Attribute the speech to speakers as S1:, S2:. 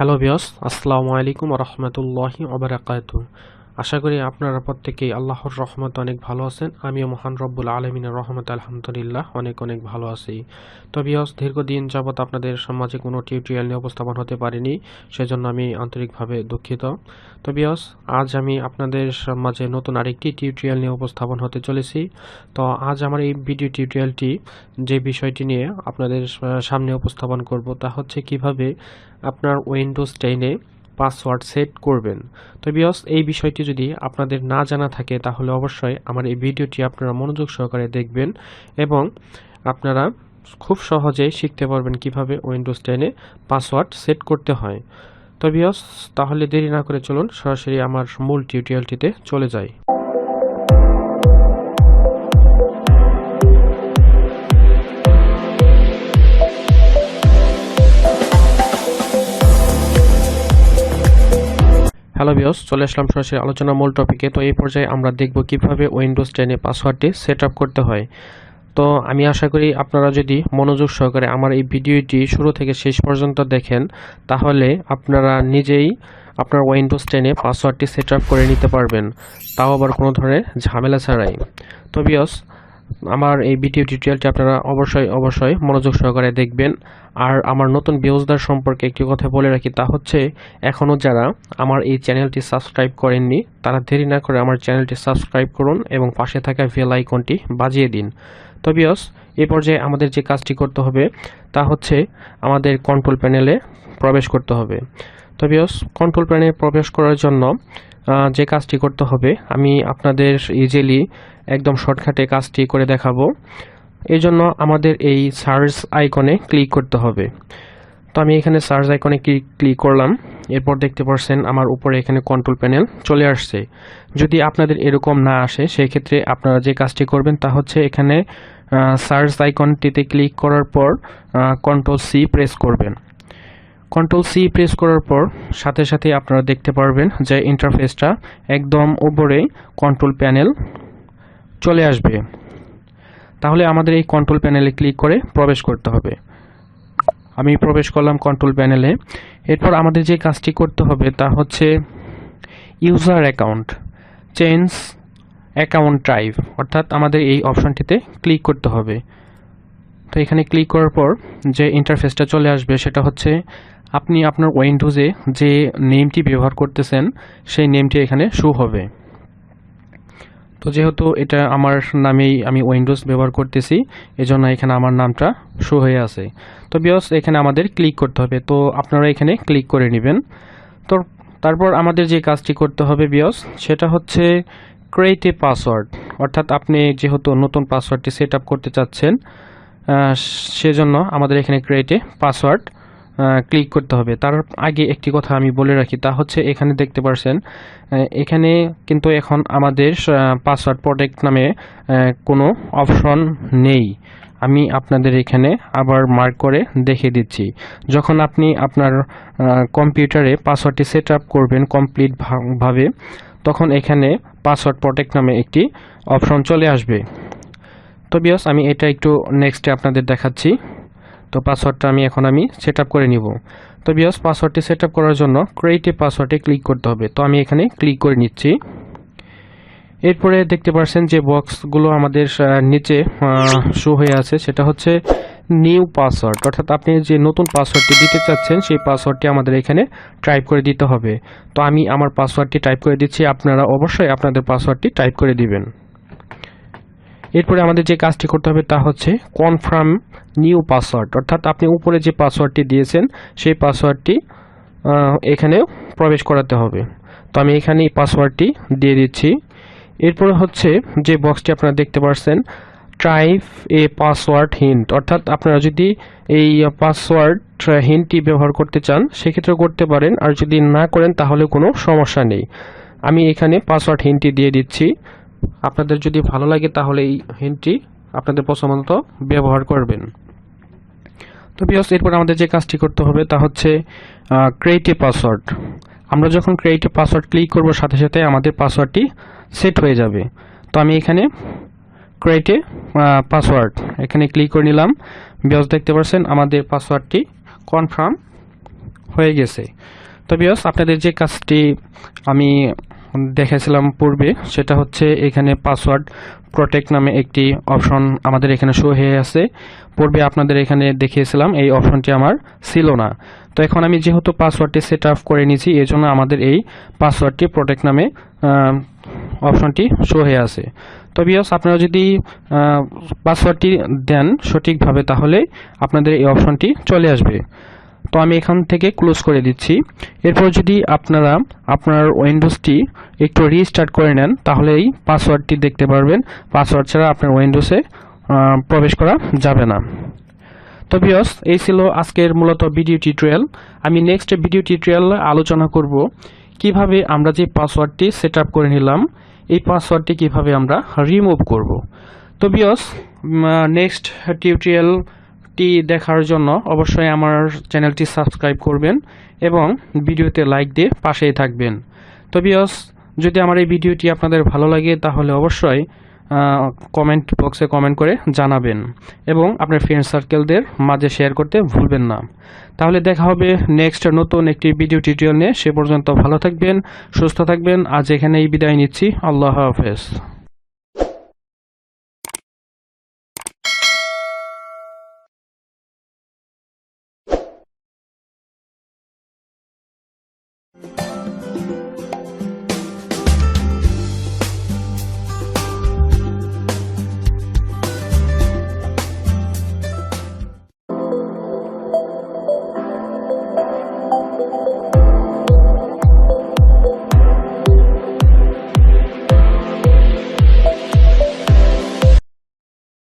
S1: Hello viewers, আসসালামু আলাইকুম ওয়া রাহমাতুল্লাহি ওয়া বারাকাতুহু। আশা করি আপনারা প্রত্যেকেই আল্লাহর রহমতে অনেক ভালো আছেন। আমিও মহান রব্বুল আলামিনের রহমতে আলহামদুলিল্লাহ অনেক ভালো আছি। তো ভিউয়ার্স, দীর্ঘদিন যাবত আপনাদের সমাজে কোনো টিউটোরিয়াল নিয়ে উপস্থাপন হতে পারিনি, সেজন্য আমি আন্তরিকভাবে দুঃখিত। তো ভিউয়ার্স, আজ আমি আপনাদের মাঝে নতুন আরেকটি টিউটোরিয়াল নিয়ে উপস্থাপন হতে চলেছি। তো আজ আমার এই ভিডিও টিউটোরিয়ালটি যে বিষয়টি নিয়ে আপনাদের সামনে উপস্থাপন করব তা হচ্ছে কিভাবে আপনার উইন্ডোজ 10-এ পাসওয়ার্ড সেট করবেন। তো ভিউয়ার্স, এই বিষয়টি যদি আপনাদের না জানা থাকে তাহলে অবশ্যই আমার এই ভিডিওটি আপনারা মনোযোগ সহকারে দেখবেন এবং আপনারা খুব সহজেই শিখতে পারবেন কিভাবে উইন্ডোজ 10-এ পাসওয়ার্ড সেট করতে হয়। তো ভিউয়ার্স, তাহলে দেরি না করে চলুন সরাসরি আমার মূল টিউটোরিয়ালটিতে চলে যাই। হ্যালো ভিউয়ার্স, চলে আসলাম সরাসরি আলোচনার মূল টপিকে। তো এই পর্যায়ে আমরা দেখব কিভাবে উইন্ডোজ 10-এ পাসওয়ার্ডটি সেট আপ করতে হয়। তো আমি আশা করি আপনারা যদি মনোযোগ সহকারে আমার এই ভিডিওটি শুরু থেকে শেষ পর্যন্ত দেখেন তাহলে আপনারা নিজেই আপনার উইন্ডোজ 10-এ পাসওয়ার্ডটি সেট আপ করে নিতে পারবেন, তাও আবার কোনো ধরনের ঝামেলা ছাড়াই। তো ভিউয়ার্স, আমার এই ভিডিও টিউটোরিয়ালটি আপনারা অবশ্যই মনোযোগ সহকারে দেখবেন। আর আমার নতুন ভিউয়ার্সদের সম্পর্কে একটি কথা বলে রাখি, তা হচ্ছে এখনও যারা আমার এই চ্যানেলটি সাবস্ক্রাইব করেননি তারা দেরি না করে আমার চ্যানেলটি সাবস্ক্রাইব করুন এবং পাশে থাকা বেল আইকনটি বাজিয়ে দিন। তো ভিউয়ার্স, এই পর্যায়ে আমাদের যে কাজটি করতে হবে তা হচ্ছে আমাদের কন্ট্রোল প্যানেলে প্রবেশ করতে হবে। তো ভিউয়ার্স, কন্ট্রোল প্যানেলে প্রবেশ করার জন্য যে কাজটি করতে হবে আমি আপনাদের ইজিলি একদম শর্টকাটে কাজটি করে দেখাবো। এই জন্য আমাদের এই সার্চ আইকনে ক্লিক করতে হবে। তো আমি এখানে সার্চ আইকনে ক্লিক করলাম। এরপর দেখতে পাচ্ছেন আমার উপরে এখানে কন্ট্রোল প্যানেল চলে আসছে। যদি আপনাদের এরকম না আসে সেই ক্ষেত্রে আপনারা যে কাজটি করবেন তা হচ্ছে এখানে সার্চ আইকনটিতে ক্লিক করার পর কন্ট্রোল সি প্রেস করবেন। কন্ট্রোল সি প্রেস করার পর সাথে আপনারা দেখতে পারবেন যে ইন্টারফেসটা একদম উপরে কন্ট্রোল প্যানেল চলে আসবে। তাহলে আমাদের এই কন্ট্রোল প্যানেলে ক্লিক করে প্রবেশ করতে হবে। আমি প্রবেশ করলাম কন্ট্রোল প্যানেলে। এরপর আমাদের যে কাজটি করতে হবে তা হচ্ছে user account change account type, অর্থাৎ আমাদের এই অপশনটিতে ক্লিক করতে হবে। তো এখানে ক্লিক করার পর যে ইন্টারফেসটা চলে আসবে সেটা হচ্ছে আপনি আপনার উইন্ডোজে যে নেমটি ব্যবহার করতেছেন সেই নেমটি এখানে শো হবে। তো যেহেতু এটা আমার নামেই আমি উইন্ডোজ ব্যবহার করতেছি এজন্য এখানে আমার নামটা শো হয়ে আছে। তো ভিউয়ার্স, এখানে আমাদের ক্লিক করতে হবে। তো আপনারা এখানে ক্লিক করে নেবেন। তো তারপর আমাদের যে কাজটি করতে হবে ভিউয়ার্স সেটা হচ্ছে ক্রিয়েট এ পাসওয়ার্ড, অর্থাৎ আপনি যেহেতু নতুন পাসওয়ার্ডটি সেট আপ করতে চাচ্ছেন সেজন্য আমাদের এখানে ক্রিয়েট এ পাসওয়ার্ড ক্লিক করতে হবে। তার আগে একটি কথা আমি বলে রাখি, তা হচ্ছে এখানে দেখতে পাচ্ছেন এখানে কিন্তু এখন আমাদের পাসওয়ার্ড প্রোটেক্ট নামে কোনো অপশন নেই। আমি আপনাদের এখানে আবার মার্ক করে দেখিয়ে দিচ্ছি। যখন আপনি আপনার কম্পিউটারে পাসওয়ার্ডটি সেট আপ করবেন কমপ্লিট ভাবে তখন এখানে পাসওয়ার্ড প্রোটেক্ট নামে একটি অপশন চলে আসবে। তো ভিউয়ার্স, আমি এটা একটু নেক্সটে আপনাদের দেখাচ্ছি। তো পাসওয়ার্ডটা আমি সেট আপ করে নিব। তো ভিউয়ার্স, পাসওয়ার্ডটি সেট আপ করার জন্য ক্রিয়েট এ পাসওয়ার্ডে ক্লিক করতে হবে। তো আমি এখানে ক্লিক করে নিচ্ছি। এরপরে দেখতে পাচ্ছেন যে বক্সগুলো আমাদের নিচে শো হয়ে আছে, সেটা হচ্ছে নিউ পাসওয়ার্ড, অর্থাৎ আপনি যে নতুন পাসওয়ার্ডটি দিতে চাচ্ছেন সেই পাসওয়ার্ডটি আমাদের এখানে টাইপ করে দিতে হবে। তো আমি আমার পাসওয়ার্ডটি টাইপ করে দিচ্ছি, আপনারা অবশ্যই আপনাদের পাসওয়ার্ডটি টাইপ করে দিবেন। এরপরে আমাদের যে কাজটি করতে হবে তা হচ্ছে কনফার্ম নিউ পাসওয়ার্ড, অর্থাৎ আপনি উপরে যে পাসওয়ার্ডটি দিয়েছেন সেই পাসওয়ার্ডটি এখানে প্রবেশ করাতে হবে। তো আমি এখানে এই পাসওয়ার্ডটি দিয়ে দিচ্ছি। এরপরে হচ্ছে যে বক্সটি আপনারা দেখতে পাচ্ছেন টাইপ এ পাসওয়ার্ড হিন্ট, অর্থাৎ আপনারা যদি এই পাসওয়ার্ড হিন্টটি ব্যবহার করতে চান সেক্ষেত্রে করতে পারেন, আর যদি না করেন তাহলে কোনো সমস্যা নেই। আমি এখানে পাসওয়ার্ড হিন্টটি দিয়ে দিচ্ছি। আপনাদের যদি ভালো লাগে তাহলে এই হিন্টটি আপনাদের পছন্দ মতো ব্যবহার করবেন। তো ভিউয়ার্স, এরপর আমাদের যে কাজটি করতে হবে তা হচ্ছে ক্রিয়েট এ পাসওয়ার্ড। আমরা যখন ক্রিয়েট এ পাসওয়ার্ড ক্লিক করব সাথে আমাদের পাসওয়ার্ডটি সেট হয়ে যাবে। তো আমি এখানে ক্রিয়েট এ পাসওয়ার্ড এখানে ক্লিক করে নিলাম। ভিউয়ার্স, দেখতে পাচ্ছেন আমাদের পাসওয়ার্ডটি কনফার্ম হয়ে গেছে। তো ভিউয়ার্স, আপনাদের যে কাজটি আমি দেখেছিলাম পূর্বে, সেটা হচ্ছে এখানে পাসওয়ার্ড প্রোটেক্ট নামে একটি অপশন আমাদের এখানে শো হয়ে আছে। পূর্বে আপনাদের এখানে দেখিয়েছিলাম, এই অপশনটি আমার ছিল না। তো এখন আমি যেহেতু পাসওয়ার্ডটি সেট আপ করে নিয়েছি, এই জন্য আমাদের এই পাসওয়ার্ডটি প্রোটেক্ট নামে অপশনটি শো হয়ে আছে। তো ভিউয়ার্স, আপনারা যদি পাসওয়ার্ডটি দেন সঠিকভাবে, তাহলে আপনাদের এই অপশনটি চলে আসবে। তো আমি এখান থেকে ক্লোজ করে দিচ্ছি। এরপর যদি আপনারা আপনার উইন্ডোজটি একটু রিস্টার্ট করে নেন, তাহলে এই পাসওয়ার্ডটি দেখতে পারবেন। পাসওয়ার্ড ছাড়া আপনার উইন্ডোজে প্রবেশ করা যাবে না। তো ভিউয়ার্স, এই ছিল আজকের মূলত ভিডিও টিউটোরিয়াল। আমি নেক্সট ভিডিও টিউটোরিয়াল আলোচনা করব কিভাবে আমরা যে পাসওয়ার্ডটি সেট আপ করে নিলাম, এই পাসওয়ার্ডটি কিভাবে আমরা রিমুভ করব। তো ভিউয়ার্স, নেক্সট টিউটোরিয়ালটি দেখার জন্য অবশ্যই আমার চ্যানেলটি সাবস্ক্রাইব করবেন এবং ভিডিওতে লাইক দিয়ে পাশেই থাকবেন। তো ভিউয়ার্স, যদি আমার এই ভিডিওটি আপনাদের ভালো লাগে, তাহলে অবশ্যই কমেন্ট বক্সে কমেন্ট করে জানাবেন এবং আপনার ফ্রেন্ড সার্কেলদের মাঝে শেয়ার করতে ভুলবেন না। তাহলে দেখা হবে নেক্সট নতুন একটি ভিডিও টিউটোরিয়াল নিয়ে। সে পর্যন্ত ভালো থাকবেন, সুস্থ থাকবেন। আজ এখানেই বিদায় নিচ্ছি। আল্লাহ হাফেজ।